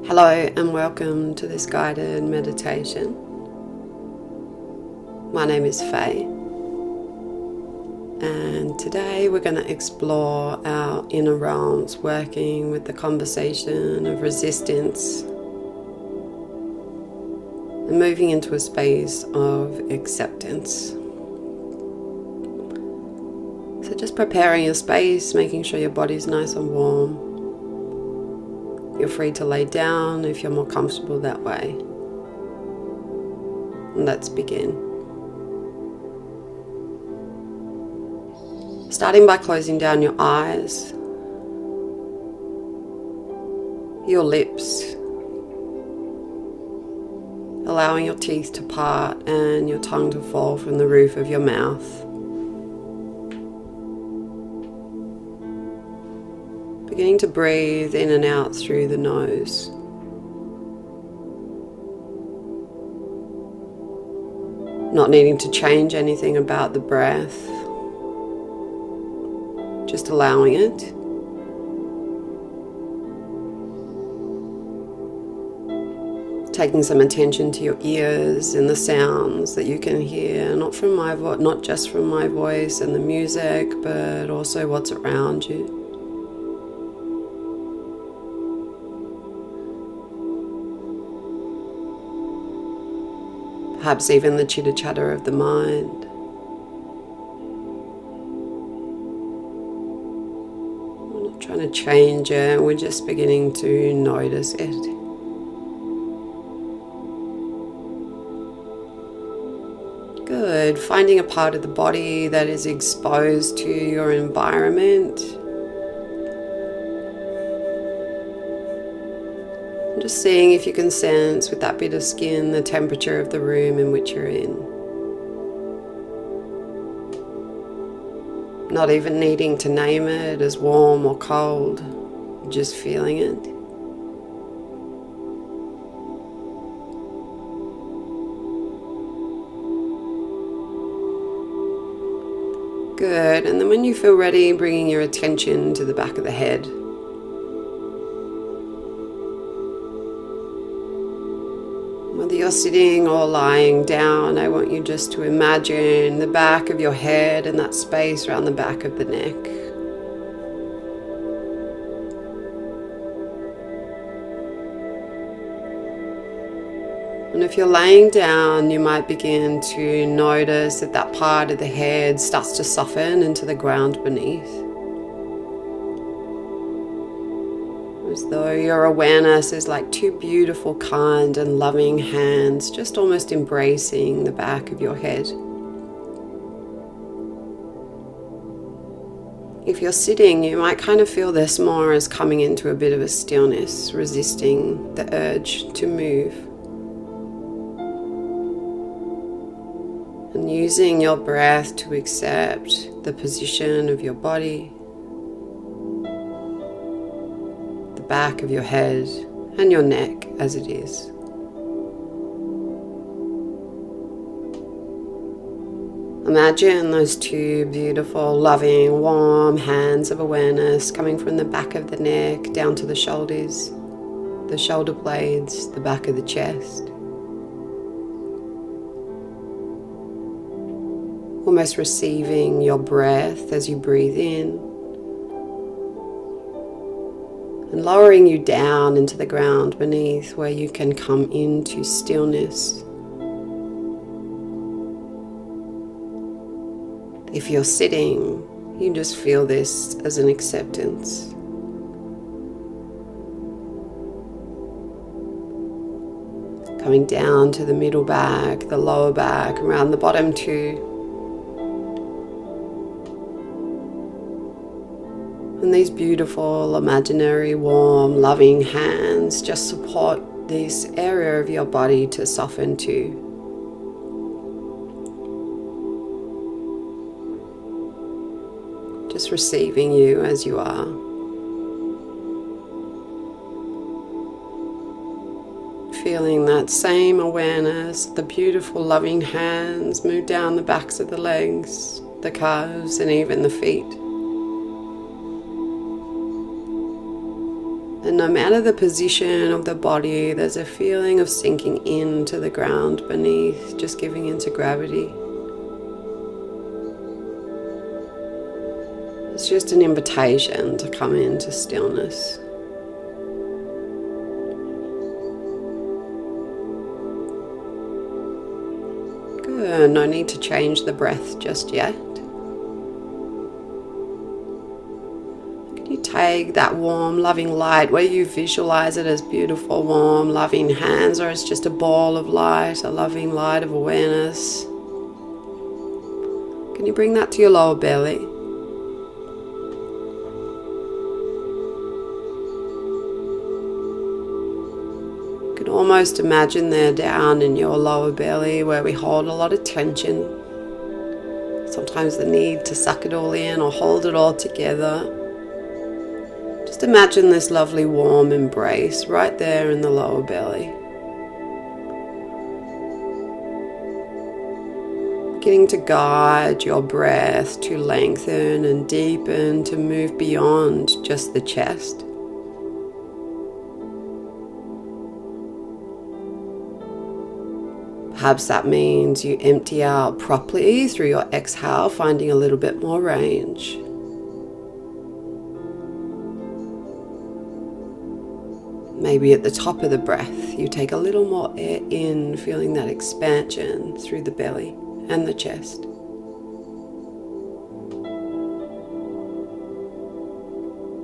Hello and welcome to this guided meditation. My name is Faye, and today we're going to explore our inner realms, working with the conversation of resistance and moving into a space of acceptance. So just preparing your space, making sure your body's nice and warm. You're free to lay down if you're more comfortable that way. And let's begin. Starting by closing down your eyes, your lips, allowing your teeth to part and your tongue to fall from the roof of your mouth. Beginning to breathe in and out through the nose. Not needing to change anything about the breath, just allowing it. Taking some attention to your ears and the sounds that you can hear, not just from my voice and the music, but also what's around you. Perhaps even the chitter-chatter of the mind. We're not trying to change it, we're just beginning to notice it. Good. Finding a part of the body that is exposed to your environment. Just seeing if you can sense with that bit of skin the temperature of the room in which you're in. Not even needing to name it as warm or cold, just feeling it. Good, and then when you feel ready, bringing your attention to the back of the head. Whether you're sitting or lying down, I want you just to imagine the back of your head and that space around the back of the neck. And if you're laying down, you might begin to notice that that part of the head starts to soften into the ground beneath. As though your awareness is like two beautiful, kind and loving hands just almost embracing the back of your head. If you're sitting, you might kind of feel this more as coming into a bit of a stillness, resisting the urge to move. And using your breath to accept the position of your body, back of your head and your neck as it is. Imagine those two beautiful, loving, warm hands of awareness coming from the back of the neck down to the shoulders, the shoulder blades, the back of the chest. Almost receiving your breath as you breathe in, and lowering you down into the ground beneath where you can come into stillness. If you're sitting, you just feel this as an acceptance. Coming down to the middle back, the lower back, around the bottom too. And these beautiful, imaginary, warm, loving hands just support this area of your body to soften to. Just receiving you as you are. Feeling that same awareness, the beautiful, loving hands move down the backs of the legs, the calves, and even the feet. And no matter the position of the body, there's a feeling of sinking into the ground beneath, just giving into gravity. It's just an invitation to come into stillness. Good, no need to change the breath just yet. Can you take that warm, loving light, whether you visualize it as beautiful, warm, loving hands, or it's just a ball of light, a loving light of awareness. Can you bring that to your lower belly? Almost imagine there down in your lower belly where we hold a lot of tension. Sometimes the need to suck it all in or hold it all together. Just imagine this lovely warm embrace right there in the lower belly. Beginning to guide your breath to lengthen and deepen, to move beyond just the chest. Perhaps that means you empty out properly through your exhale, finding a little bit more range. Maybe at the top of the breath, you take a little more air in, feeling that expansion through the belly and the chest.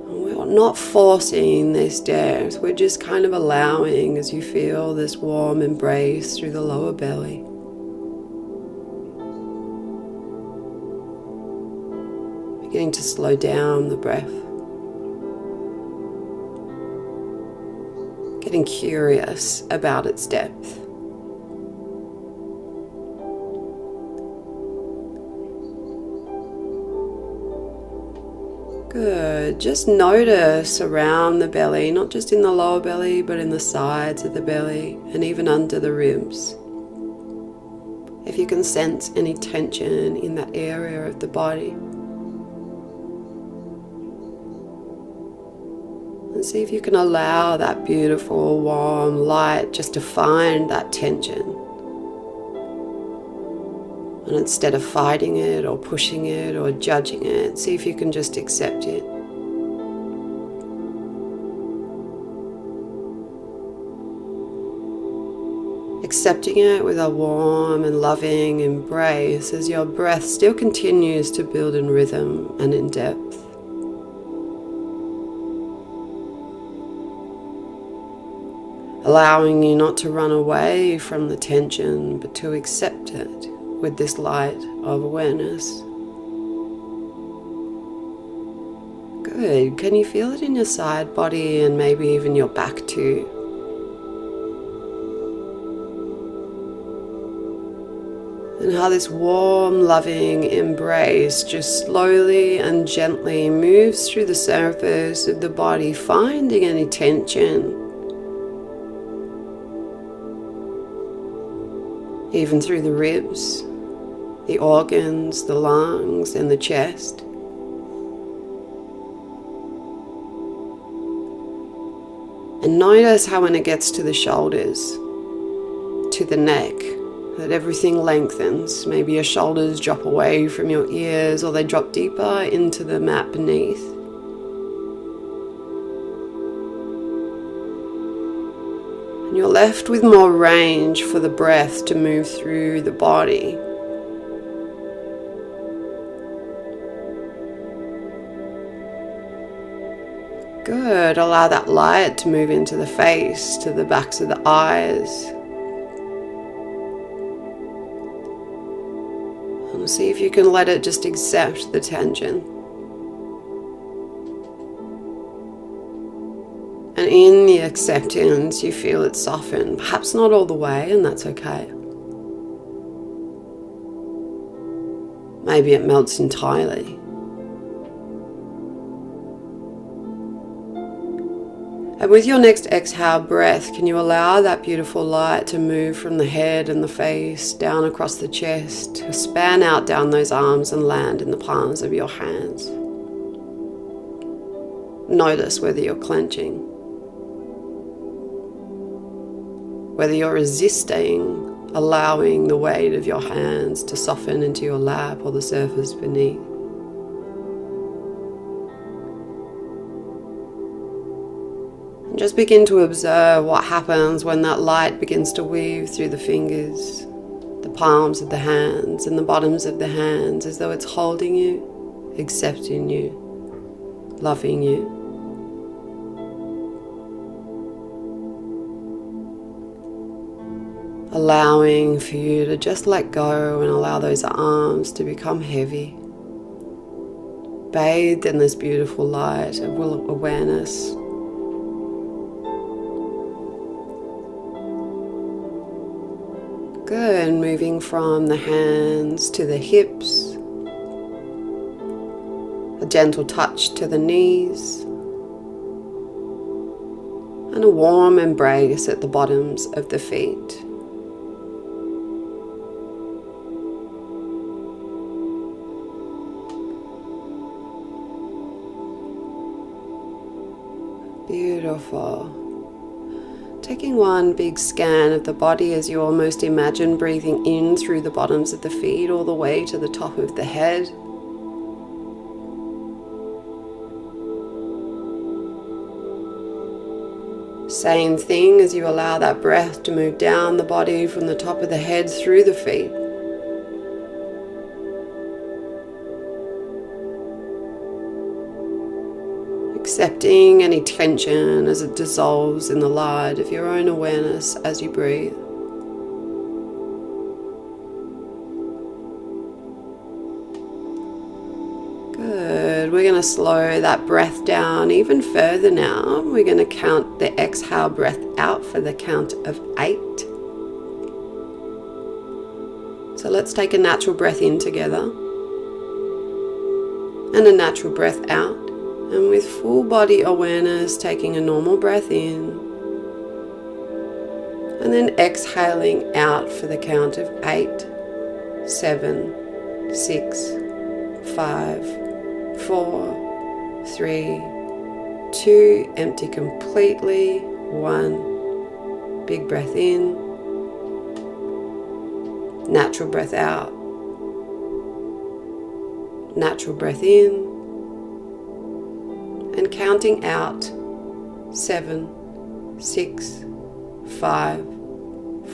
We're not forcing this depth, we're just kind of allowing as you feel this warm embrace through the lower belly. Beginning to slow down the breath. Getting curious about its depth. Good. Just notice around the belly, not just in the lower belly, but in the sides of the belly and even under the ribs. If you can sense any tension in that area of the body. And see if you can allow that beautiful warm light just to find that tension. And instead of fighting it or pushing it or judging it, see if you can just accept it. Accepting it with a warm and loving embrace as your breath still continues to build in rhythm and in depth. Allowing you not to run away from the tension, but to accept it with this light of awareness. Good. Can you feel it in your side body and maybe even your back too? And how this warm, loving embrace just slowly and gently moves through the surface of the body, finding any tension. Even through the ribs, the organs, the lungs, and the chest. And notice how when it gets to the shoulders, to the neck, that everything lengthens. Maybe your shoulders drop away from your ears or they drop deeper into the mat beneath. And you're left with more range for the breath to move through the body. Good. Allow that light to move into the face, to the backs of the eyes. And see if you can let it just accept the tension. And in the acceptance, you feel it soften. Perhaps not all the way, and that's okay. Maybe it melts entirely. And with your next exhale breath, can you allow that beautiful light to move from the head and the face down across the chest, to span out down those arms and land in the palms of your hands. Notice whether you're clenching. Whether you're resisting, allowing the weight of your hands to soften into your lap or the surface beneath. And just begin to observe what happens when that light begins to weave through the fingers, the palms of the hands and the bottoms of the hands, as though it's holding you, accepting you, loving you. Allowing for you to just let go and allow those arms to become heavy, bathed in this beautiful light of awareness. Good, moving from the hands to the hips, a gentle touch to the knees, and a warm embrace at the bottoms of the feet. Beautiful. Taking one big scan of the body as you almost imagine breathing in through the bottoms of the feet all the way to the top of the head. Same thing as you allow that breath to move down the body from the top of the head through the feet. Accepting any tension as it dissolves in the light of your own awareness as you breathe. Good. We're going to slow that breath down even further now. We're going to count the exhale breath out for the count of 8. So let's take a natural breath in together and a natural breath out. And with full body awareness, taking a normal breath in and then exhaling out for the count of 8, 7, 6, 5, 4, 3, 2, empty completely, 1, big breath in, natural breath out, natural breath in, and counting out 7, 6, 5,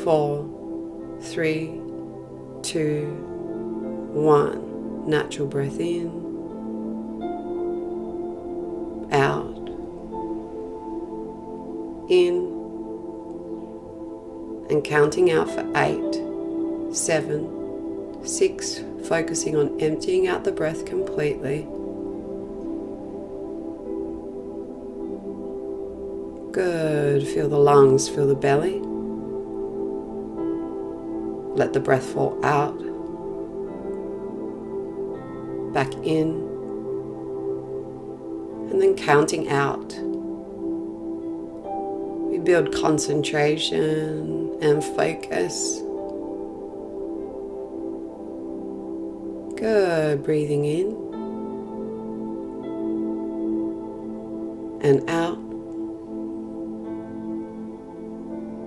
4, 3, 2, 1. Natural breath in, out, in, and counting out for 8, 7, 6, focusing on emptying out the breath completely. Good. Feel the lungs, feel the belly. Let the breath fall out, back in, and then counting out. We build concentration and focus. Good. Breathing in and out.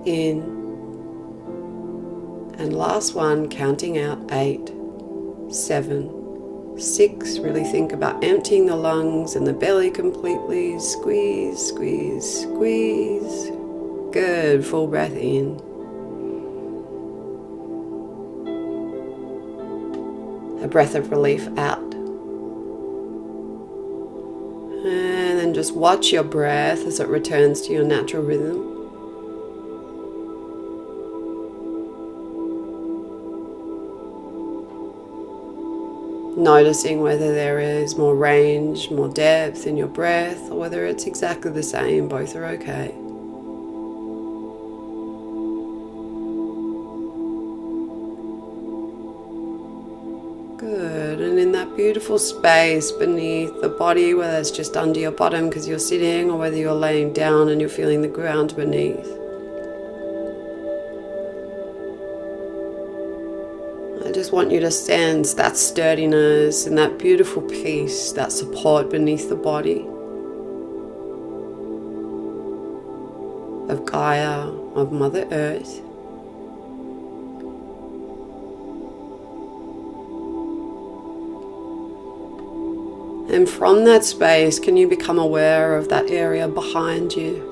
In, and last one, counting out 8, 7, 6. Really think about emptying the lungs and the belly completely. Squeeze, squeeze, squeeze. Good. Full breath in. A breath of relief out. And then just watch your breath as it returns to your natural rhythm. Noticing whether there is more range, more depth in your breath, or whether it's exactly the same. Both are okay. Good. And in that beautiful space beneath the body, whether it's just under your bottom because you're sitting, or whether you're laying down and you're feeling the ground beneath, I just want you to sense that sturdiness and that beautiful peace, that support beneath the body. of Gaia, of Mother Earth. And from that space, can you become aware of that area behind you?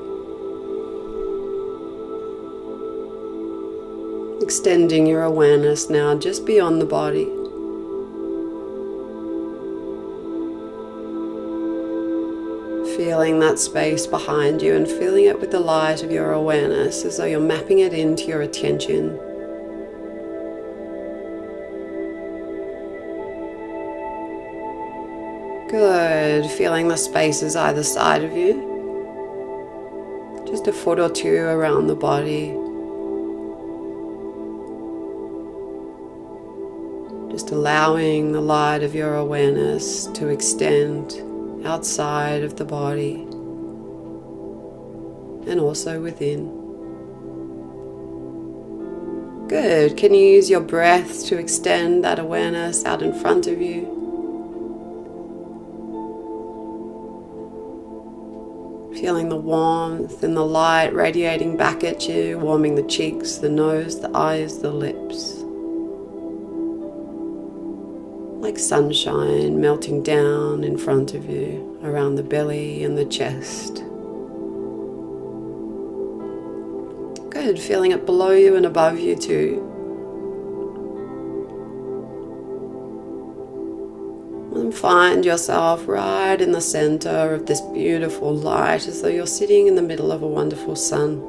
Extending your awareness now just beyond the body. Feeling that space behind you and feeling it with the light of your awareness as though you're mapping it into your attention. Good. Feeling the spaces either side of you. Just a foot or two around the body. Just allowing the light of your awareness to extend outside of the body and also within. Good. Can you use your breath to extend that awareness out in front of you? Feeling the warmth and the light radiating back at you, warming the cheeks, the nose, the eyes, the lips. Like sunshine melting down in front of you, around the belly and the chest. Good, feeling it below you and above you too. And find yourself right in the center of this beautiful light, as though you're sitting in the middle of a wonderful sun.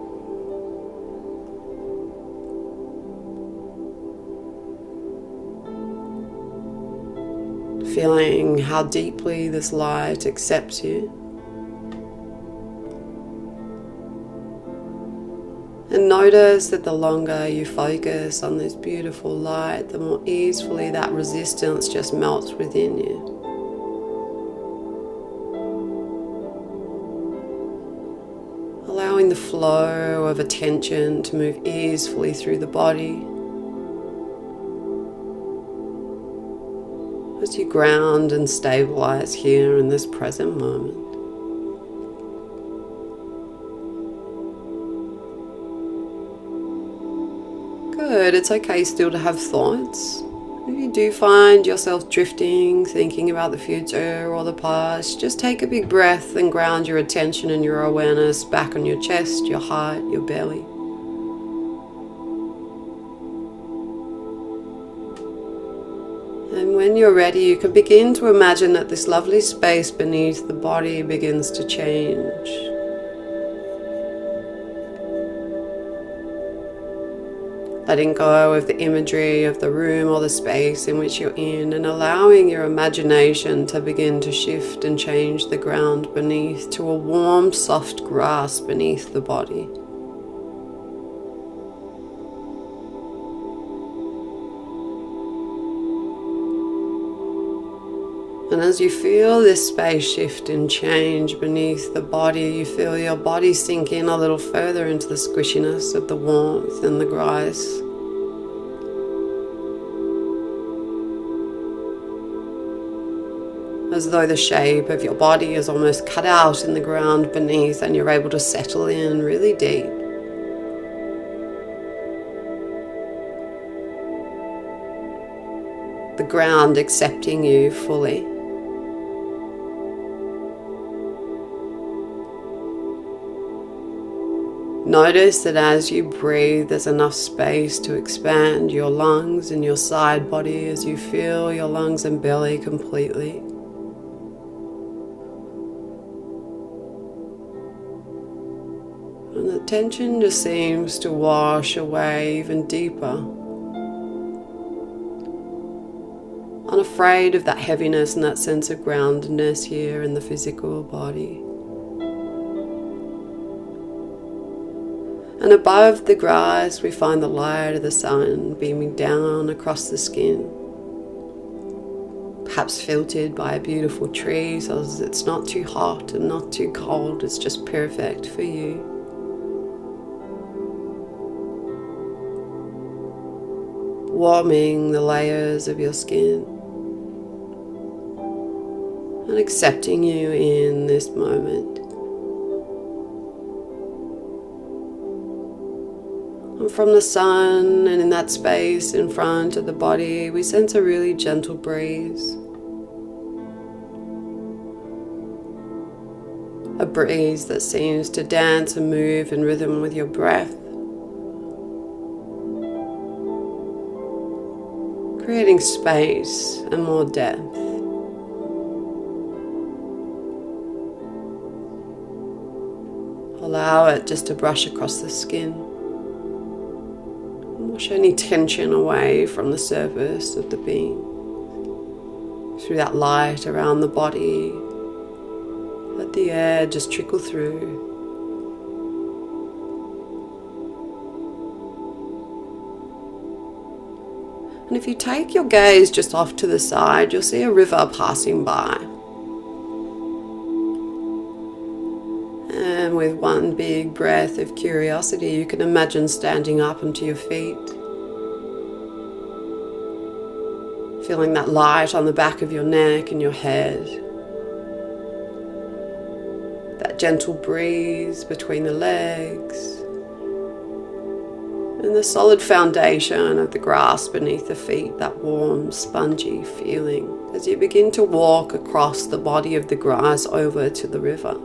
Feeling how deeply this light accepts you. And notice that the longer you focus on this beautiful light, the more easily that resistance just melts within you. Allowing the flow of attention to move easily through the body. As you ground and stabilize here in this present moment. Good, it's okay still to have thoughts. If you do find yourself drifting, thinking about the future or the past, just take a big breath and ground your attention and your awareness back on your chest, your heart, your belly. And when you're ready, you can begin to imagine that this lovely space beneath the body begins to change. Letting go of the imagery of the room or the space in which you're in, and allowing your imagination to begin to shift and change the ground beneath to a warm, soft grass beneath the body. And as you feel this space shift and change beneath the body, you feel your body sink in a little further into the squishiness of the warmth and the grass. As though the shape of your body is almost cut out in the ground beneath, and you're able to settle in really deep. The ground accepting you fully. Notice that as you breathe, there's enough space to expand your lungs and your side body as you feel your lungs and belly completely. And the tension just seems to wash away even deeper. Unafraid of that heaviness and that sense of groundedness here in the physical body. And above the grass, we find the light of the sun beaming down across the skin. Perhaps filtered by a beautiful tree so that it's not too hot and not too cold. It's just perfect for you. Warming the layers of your skin. And accepting you in this moment. And from the sun and in that space in front of the body, we sense a really gentle breeze. A breeze that seems to dance and move in rhythm with your breath, creating space and more depth. Allow it just to brush across the skin. Wash any tension away from the surface of the being. Through that light around the body, let the air just trickle through. And if you take your gaze just off to the side, you'll see a river passing by. And with one big breath of curiosity, you can imagine standing up onto your feet, feeling that light on the back of your neck and your head, that gentle breeze between the legs, and the solid foundation of the grass beneath the feet, that warm, spongy feeling as you begin to walk across the body of the grass over to the river.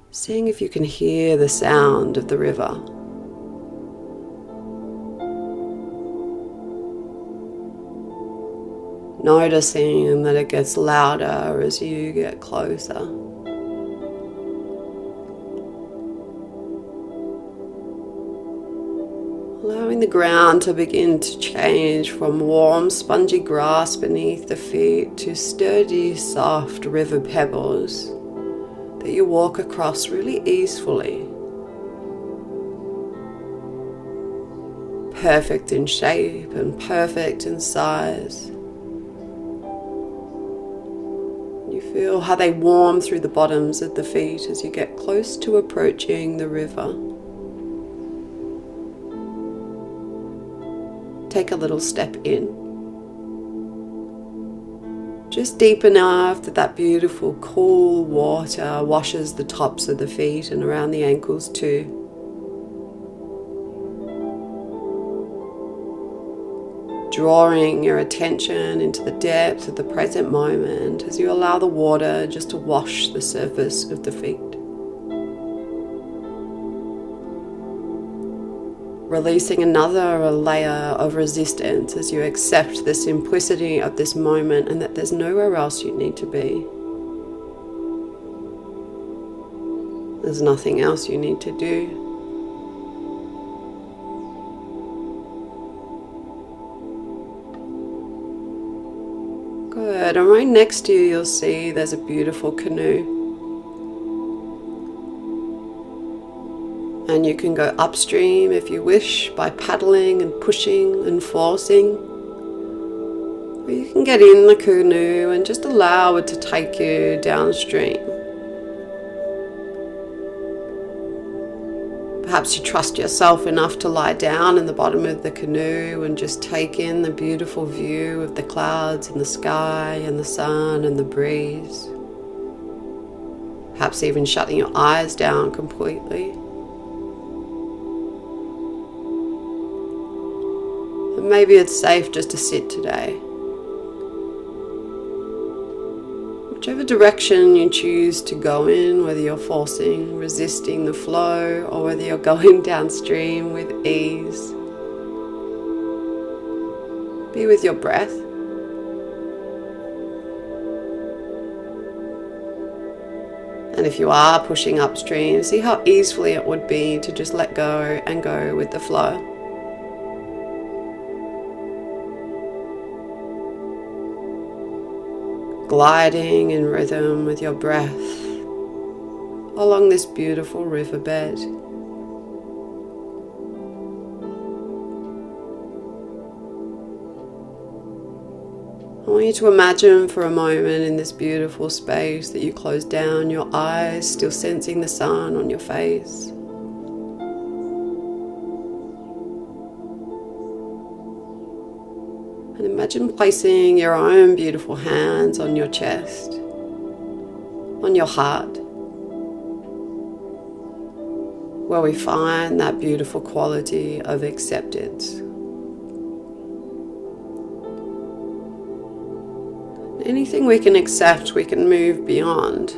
Seeing if you can hear the sound of the river. Noticing that it gets louder as you get closer. Allowing the ground to begin to change from warm, spongy grass beneath the feet to sturdy, soft river pebbles that you walk across really easily. Perfect in shape and perfect in size. You feel how they warm through the bottoms of the feet as you get close to approaching the river. Take a little step in. Just deep enough that that beautiful cool water washes the tops of the feet and around the ankles too. Drawing your attention into the depth of the present moment as you allow the water just to wash the surface of the feet. Releasing another layer of resistance as you accept the simplicity of this moment and that there's nowhere else you need to be. There's nothing else you need to do. Good, and right next to you you'll see there's a beautiful canoe. And you can go upstream if you wish by paddling and pushing and forcing. Or you can get in the canoe and just allow it to take you downstream. Perhaps you trust yourself enough to lie down in the bottom of the canoe and just take in the beautiful view of the clouds and the sky and the sun and the breeze. Perhaps even shutting your eyes down completely. And maybe it's safe just to sit today. Whichever direction you choose to go in, whether you're forcing, resisting the flow, or whether you're going downstream with ease. Be with your breath. And if you are pushing upstream, see how easily it would be to just let go and go with the flow. Gliding in rhythm with your breath along this beautiful riverbed. I want you to imagine for a moment in this beautiful space that you close down your eyes, still sensing the sun on your face. And imagine placing your own beautiful hands on your chest, on your heart, where we find that beautiful quality of acceptance. Anything we can accept, we can move beyond.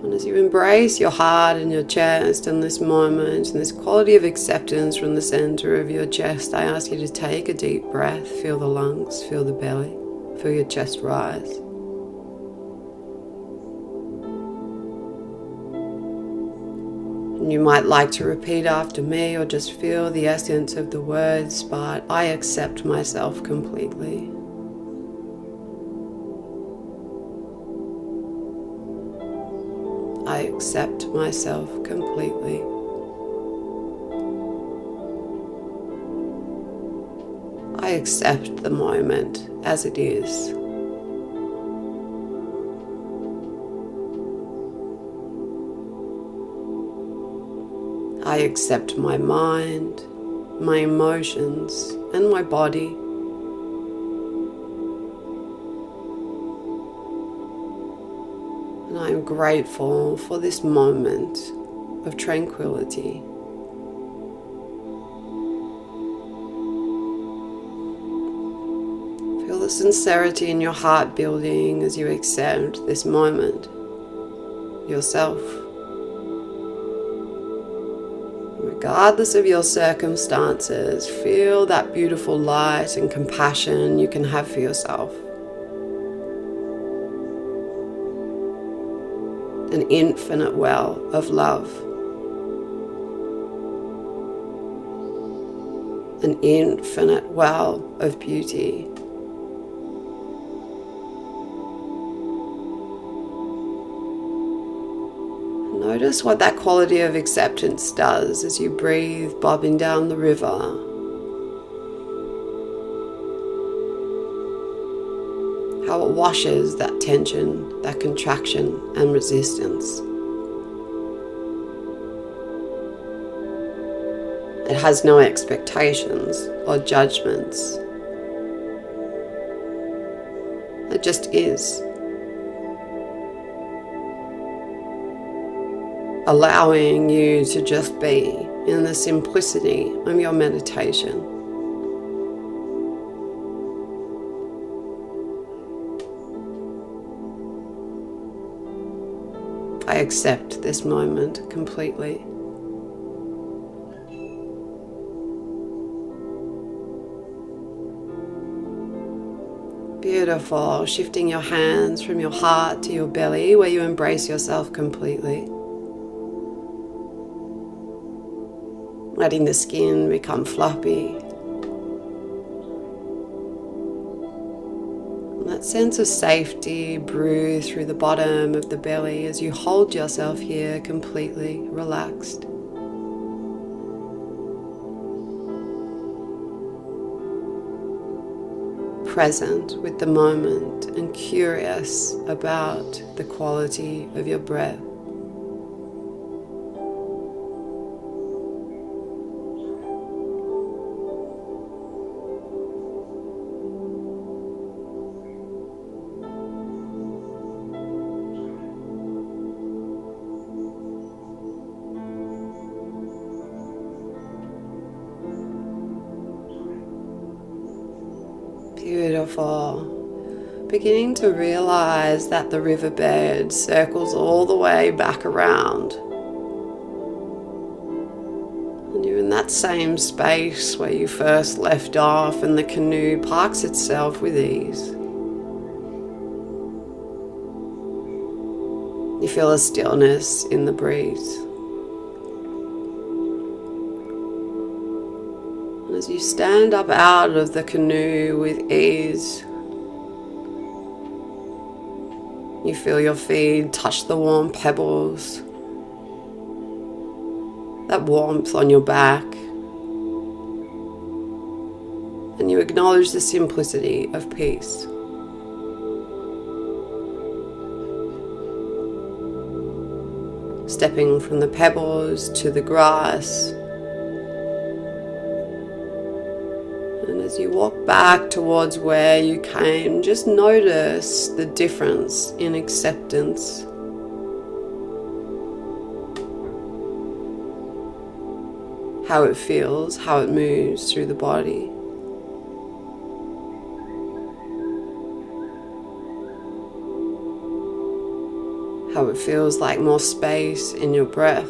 And as you embrace your heart and your chest in this moment, and this quality of acceptance from the center of your chest, I ask you to take a deep breath, feel the lungs, feel the belly, feel your chest rise. And you might like to repeat after me or just feel the essence of the words, but I accept myself completely. I accept myself completely. I accept the moment as it is. I accept my mind, my emotions, and my body. And I am grateful for this moment of tranquility. Feel the sincerity in your heart building as you accept this moment, yourself. Regardless of your circumstances, feel that beautiful light and compassion you can have for yourself. An infinite well of love. An infinite well of beauty. Notice what that quality of acceptance does as you breathe, bobbing down the river. How it washes that tension, that contraction and resistance. It has no expectations or judgments. It just is. Allowing you to just be in the simplicity of your meditation. I accept this moment completely. Beautiful. Shifting your hands from your heart to your belly, where you embrace yourself completely. Letting the skin become floppy. And that sense of safety breathe through the bottom of the belly as you hold yourself here completely relaxed. Present with the moment and curious about the quality of your breath. Beautiful. Beginning to realize that the riverbed circles all the way back around. And you're in that same space where you first left off, and the canoe parks itself with ease. You feel a stillness in the breeze. As you stand up out of the canoe with ease, you feel your feet touch the warm pebbles, that warmth on your back, and you acknowledge the simplicity of peace. Stepping from the pebbles to the grass. As you walk back towards where you came, just notice the difference in acceptance. How it feels, how it moves through the body. How it feels like more space in your breath.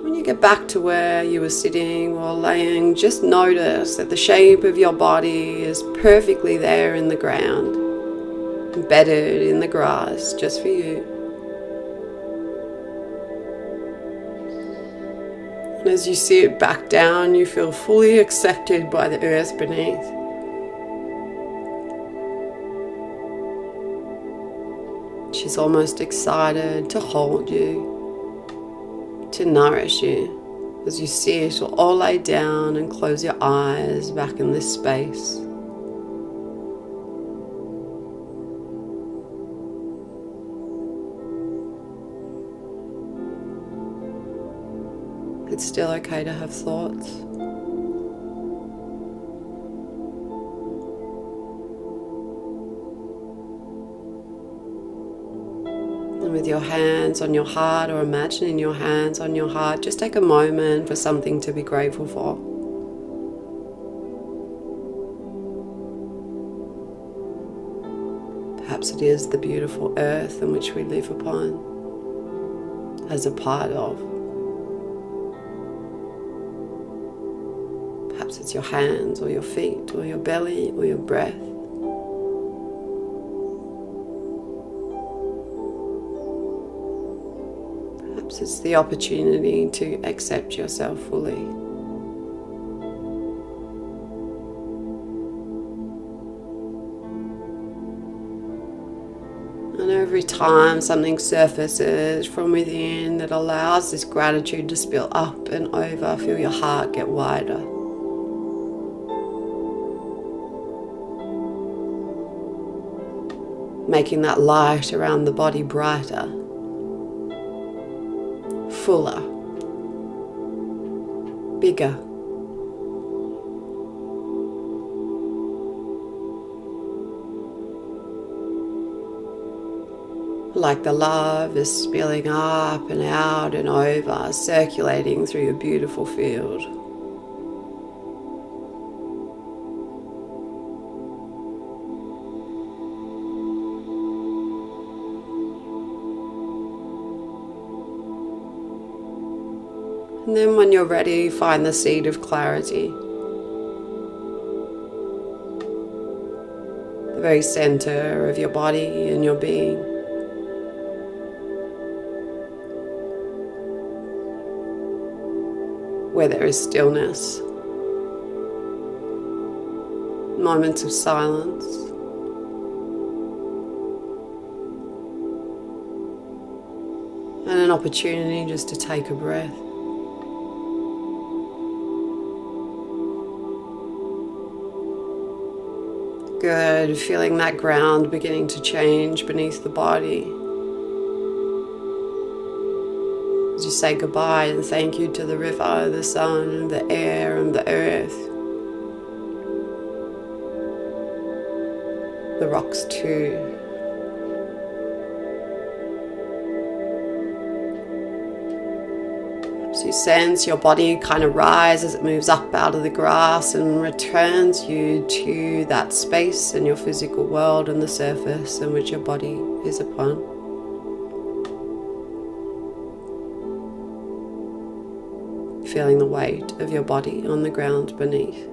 When you get back to where you were sitting or laying, just notice that the shape of your body is perfectly there in the ground, embedded in the grass just for you. And as you sit back down, you feel fully accepted by the earth beneath. She's almost excited to hold you, to nourish you, as you sit or all lay down and close your eyes back in this space. It's still okay to have thoughts. And with your hands on your heart, or imagining your hands on your heart, just take a moment for something to be grateful for. Perhaps it is the beautiful earth in which we live upon, as a part of. Perhaps it's your hands or your feet or your belly or your breath. Perhaps it's the opportunity to accept yourself fully. And every time something surfaces from within that allows this gratitude to spill up and over, feel your heart get wider. Making that light around the body brighter, fuller, bigger. Like the love is spilling up and out and over, circulating through your beautiful field. And then when you're ready, find the seed of clarity. The very center of your body and your being. Where there is stillness. Moments of silence. And an opportunity just to take a breath. Good, feeling that ground beginning to change beneath the body. As you say goodbye and thank you to the river, the sun, the air, and the earth. The rocks too. So you sense your body kind of rise as it moves up out of the grass and returns you to that space in your physical world and the surface in which your body is upon. Feeling the weight of your body on the ground beneath.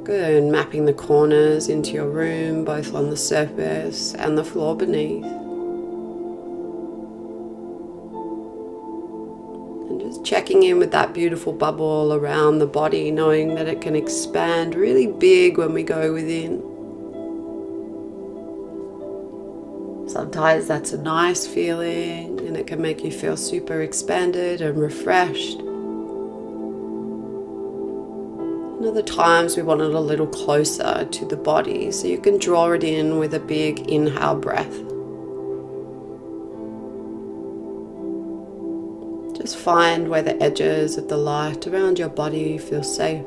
Good, mapping the corners into your room, both on the surface and the floor beneath. Checking in with that beautiful bubble around the body, knowing that it can expand really big when we go within. Sometimes that's a nice feeling and it can make you feel super expanded and refreshed. And other times we want it a little closer to the body, so you can draw it in with a big inhale breath. Just find where the edges of the light around your body feel safe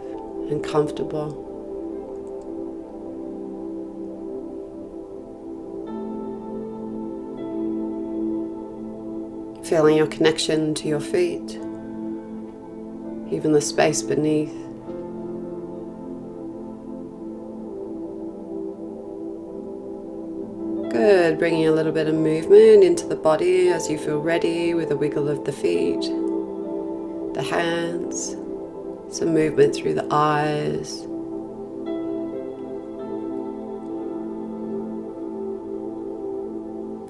and comfortable. Feeling your connection to your feet, even the space beneath. Good, bringing a little bit of movement into the body as you feel ready with a wiggle of the feet, the hands, some movement through the eyes.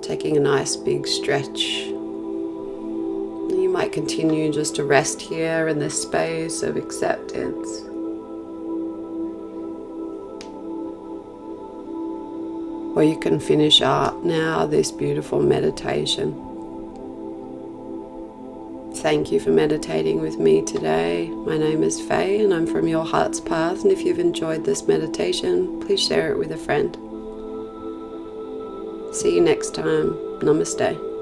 Taking a nice big stretch. You might continue just to rest here in this space of acceptance. Or you can finish up now this beautiful meditation. Thank you for meditating with me today. My name is Faye and I'm from Your Heart's Path. And if you've enjoyed this meditation, please share it with a friend. See you next time. Namaste.